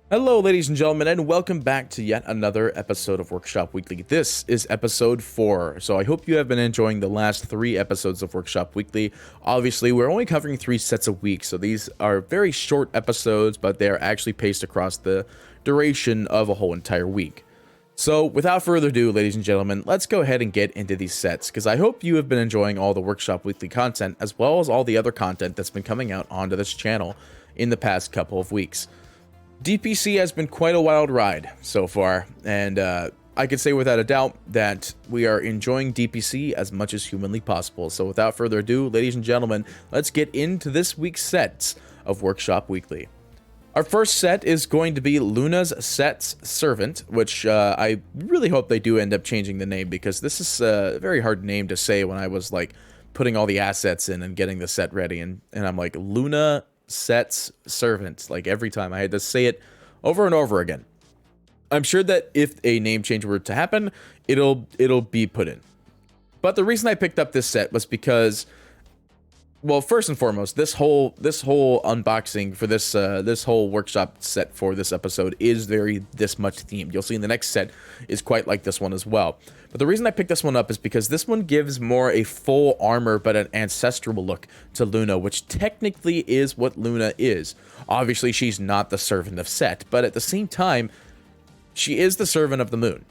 Hello, ladies and gentlemen, and welcome back to yet another episode of Workshop Weekly. This is episode 4, so I hope you have been enjoying the last 3 episodes of Workshop Weekly. Obviously, we're only covering 3 sets a week, so these are very short episodes, but they are actually paced across the duration of a whole entire week. So, without further ado, ladies and gentlemen, let's go ahead and get into these sets, because I hope you have been enjoying all the Workshop Weekly content, as well as all the other content that's been coming out onto this channel in the past couple of weeks. DPC has been quite a wild ride so far, and I could say without a doubt that we are enjoying DPC as much as humanly possible. So without further ado, ladies and gentlemen, let's get into this week's sets of Workshop Weekly. Our first set is going to be Luna's Set's Servant, which I really hope they do end up changing the name, because this is a very hard name to say when I was like putting all the assets in and getting the set ready, and I'm like, Luna Set's Servant, like every time I had to say it over and over again. I'm sure that if a name change were to happen, it'll be put in. But the reason I picked up this set was because, well, first and foremost, this whole unboxing for this whole workshop set for this episode is very this much themed. You'll see in the next set is quite like this one as well. But the reason I picked this one up is because this one gives more a full armor but an ancestral look to Luna, which technically is what Luna is. Obviously, she's not the servant of Set, but at the same time, she is the servant of the moon.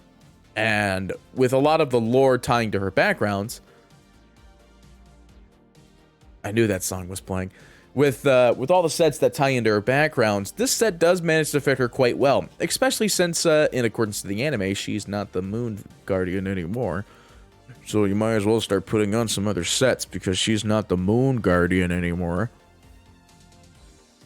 And with a lot of the lore tying to her backgrounds, I knew that song was playing. With all the sets that tie into her backgrounds, this set does manage to fit her quite well, especially since, in accordance to the anime, she's not the Moon Guardian anymore. So you might as well start putting on some other sets, because she's not the Moon Guardian anymore.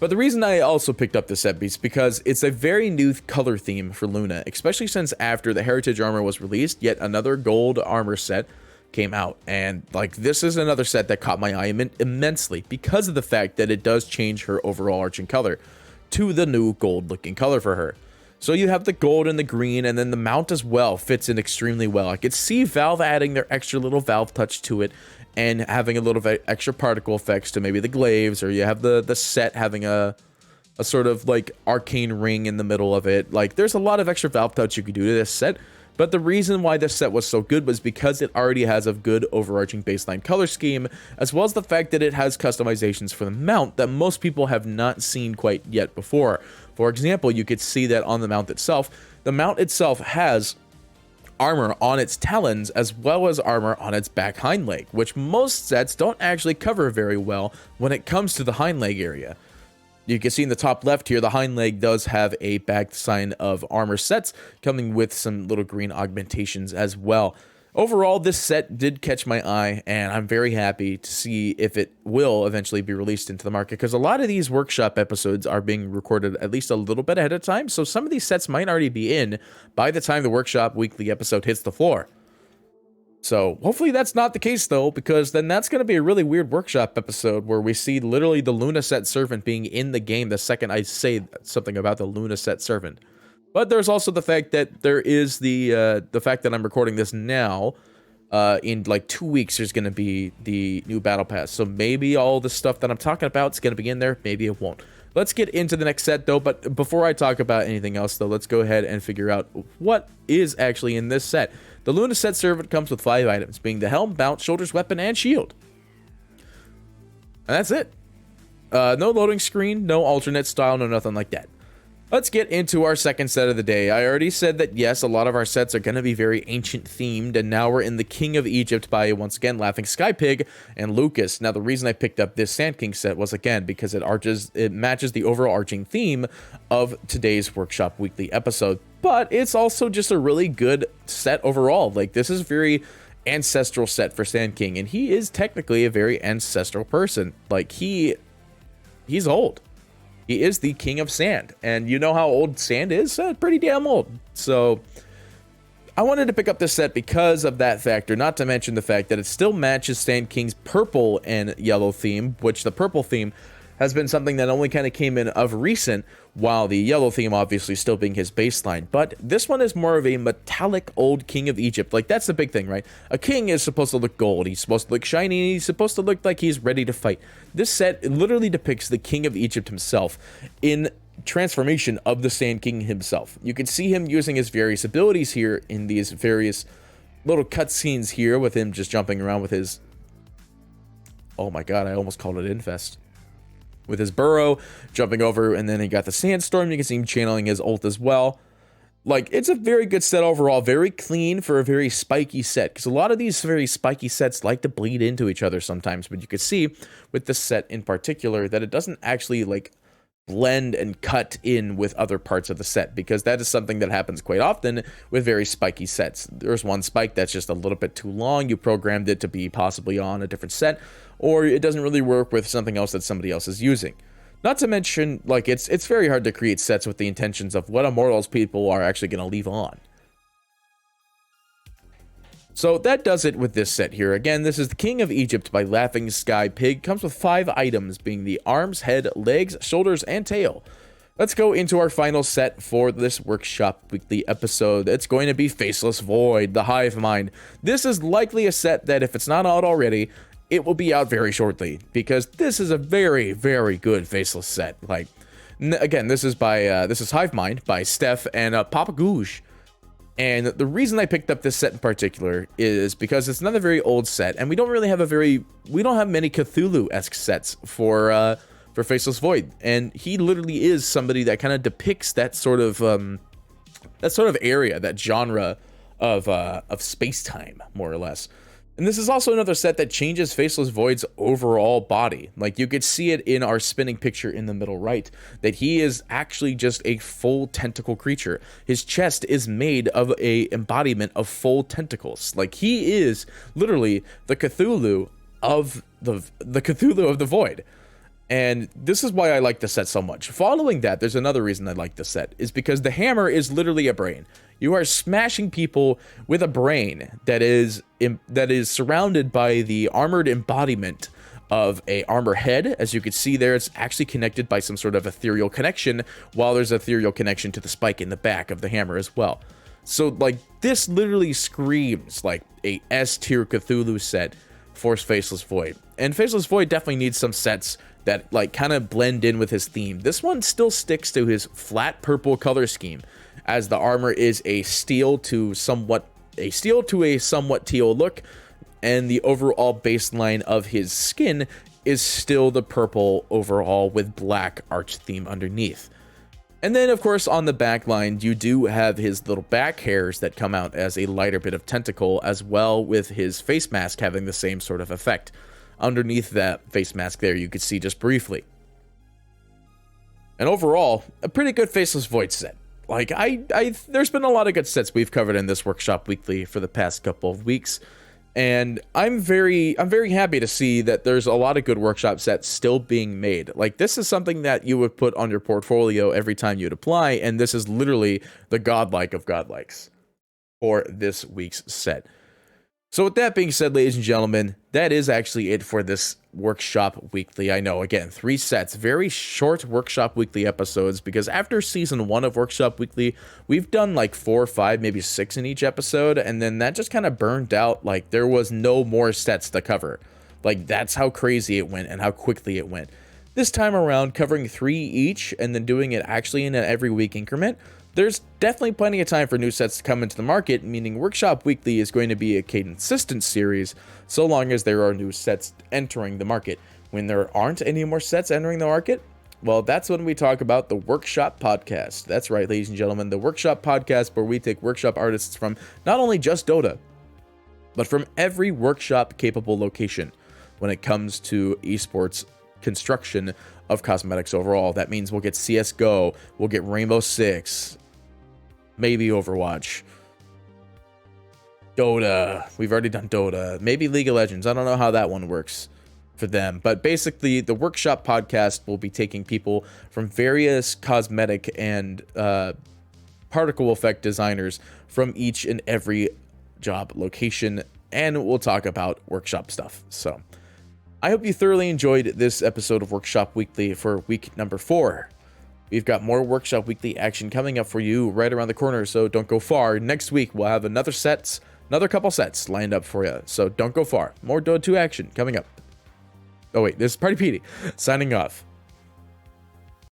But the reason I also picked up this set is because it's a very new color theme for Luna, especially since after the Heritage armor was released, yet another gold armor set came out, and like this is another set that caught my eye immensely because of the fact that it does change her overall arching color to the new gold looking color for her. So you have the gold and the green, and then the mount as well fits in extremely well. I could see Valve adding their extra little Valve touch to it and having a little bit extra particle effects to maybe the glaives, or you have the set having a sort of like arcane ring in the middle of it. Like there's a lot of extra Valve touch you could do to this set. But the reason why this set was so good was because it already has a good overarching baseline color scheme, as well as the fact that it has customizations for the mount that most people have not seen quite yet before. For example, you could see that on the mount itself. The mount itself has armor on its talons as well as armor on its back hind leg, which most sets don't actually cover very well when it comes to the hind leg area. You can see in the top left here, the hind leg does have a back sign of armor sets coming with some little green augmentations as well. Overall, this set did catch my eye, and I'm very happy to see if it will eventually be released into the market, because a lot of these workshop episodes are being recorded at least a little bit ahead of time, so some of these sets might already be in by the time the workshop weekly episode hits the floor. So hopefully that's not the case though, because then that's going to be a really weird workshop episode where we see literally the Luna Set Servant being in the game the second I say something about the Luna Set Servant. But there's also the fact that there is the fact that I'm recording this now. In like 2 weeks, there's going to be the new battle pass. So maybe all the stuff that I'm talking about is going to be in there. Maybe it won't. Let's get into the next set though. But before I talk about anything else though, let's go ahead and figure out what is actually in this set. The Luna Set Servant comes with 5 items, being the Helm, Mount, Shoulders, Weapon, and Shield. And that's it. No loading screen, no alternate style, no nothing like that. Let's get into our second set of the day. I already said that, yes, a lot of our sets are going to be very ancient themed, and now we're in the King of Egypt by, once again, Laughingskypig and Lukas. Now, the reason I picked up this Sand King set was, again, because it matches the overall arching theme of today's Workshop Weekly episode, but it's also just a really good set overall. Like, this is a very ancestral set for Sand King, and he is technically a very ancestral person. Like, he's old. He is the king of sand, and you know how old sand is? Pretty damn old. So I wanted to pick up this set because of that factor, not to mention the fact that it still matches Sand King's purple and yellow theme, which the purple theme has been something that only kind of came in of recent, while the yellow theme obviously still being his baseline. But this one is more of a metallic old king of Egypt. Like, that's the big thing, right? A king is supposed to look gold, he's supposed to look shiny, and he's supposed to look like he's ready to fight. This set literally depicts the king of Egypt himself in transformation of the Sand King himself. You can see him using his various abilities here in these various little cutscenes here with him just jumping around with his... Oh my god, I almost called it Infest. With his burrow, jumping over, and then he got the Sandstorm. You can see him channeling his ult as well. Like, it's a very good set overall, very clean for a very spiky set, because a lot of these very spiky sets like to bleed into each other sometimes, but you can see with this set in particular that it doesn't actually, like, blend and cut in with other parts of the set, because that is something that happens quite often with very spiky sets. There's one spike that's just a little bit too long, you programmed it to be possibly on a different set, or it doesn't really work with something else that somebody else is using. Not to mention, like, it's very hard to create sets with the intentions of what Immortals people are actually going to leave on. So that does it with this set here. Again, this is the King of Egypt by Laughingskypig. Comes with 5 items, being the arms, head, legs, shoulders, and tail. Let's go into our final set for this Workshop Weekly episode. It's going to be Faceless Void, the Hive Mind. This is likely a set that, if it's not out already, it will be out very shortly, because this is a very, very good Faceless set. Like, again, this is Hive Mind by Stef and Papaguj. And the reason I picked up this set in particular is because it's another very old set, and we don't really have we don't have many Cthulhu-esque sets for Faceless Void. And he literally is somebody that kind of depicts that sort of area, that genre of space-time, more or less. And this is also another set that changes Faceless Void's overall body. Like, you could see it in our spinning picture in the middle right, that he is actually just a full tentacle creature. His chest is made of a embodiment of full tentacles. Like, he is literally the Cthulhu of the Cthulhu of the Void. And this is why I like the set so much. Following that, there's another reason I like the set, is because the hammer is literally a brain. You are smashing people with a brain that is surrounded by the armored embodiment of a armor head. As you can see there, it's actually connected by some sort of ethereal connection, while there's ethereal connection to the spike in the back of the hammer as well. So, like, this literally screams like a S-tier Cthulhu set for Faceless Void. And Faceless Void definitely needs some sets that, like, kind of blend in with his theme. This one still sticks to his flat purple color scheme, as the armor is a steel to a somewhat teal look, and the overall baseline of his skin is still the purple overall with black arch theme underneath. And then, of course, on the back line, you do have his little back hairs that come out as a lighter bit of tentacle, as well with his face mask having the same sort of effect. Underneath that face mask there, you could see just briefly. And overall, a pretty good Faceless Void set. Like, there's been a lot of good sets we've covered in this Workshop Weekly for the past couple of weeks, and I'm very happy to see that there's a lot of good workshop sets still being made. Like, this is something that you would put on your portfolio every time you'd apply, and this is literally the godlike of godlikes for this week's set. So with that being said, ladies and gentlemen, that is actually it for this Workshop Weekly. I know, again, 3 sets, very short Workshop Weekly episodes, because after Season 1 of Workshop Weekly, we've done like 4 or 5, maybe 6 in each episode, and then that just kind of burned out. Like, there was no more sets to cover. Like, that's how crazy it went and how quickly it went. This time around, covering 3 each, and then doing it actually in an every week increment, there's definitely plenty of time for new sets to come into the market, meaning Workshop Weekly is going to be a consistent series so long as there are new sets entering the market. When there aren't any more sets entering the market, well, that's when we talk about the Workshop Podcast. That's right, ladies and gentlemen, the Workshop Podcast, where we take workshop artists from not only just Dota, but from every workshop-capable location when it comes to esports construction of cosmetics overall. That means we'll get CSGO, we'll get Rainbow Six, maybe Overwatch, Dota. We've already done Dota. Maybe League of Legends. I don't know how that one works for them. But basically, the Workshop Podcast will be taking people from various cosmetic and particle effect designers from each and every job location, and we'll talk about workshop stuff. So I hope you thoroughly enjoyed this episode of Workshop Weekly for week number 4. We've got more Workshop Weekly action coming up for you right around the corner, so don't go far. Next week, we'll have another couple sets lined up for you, so don't go far. More Dota 2 action coming up. Oh wait, this is Party Petey, signing off.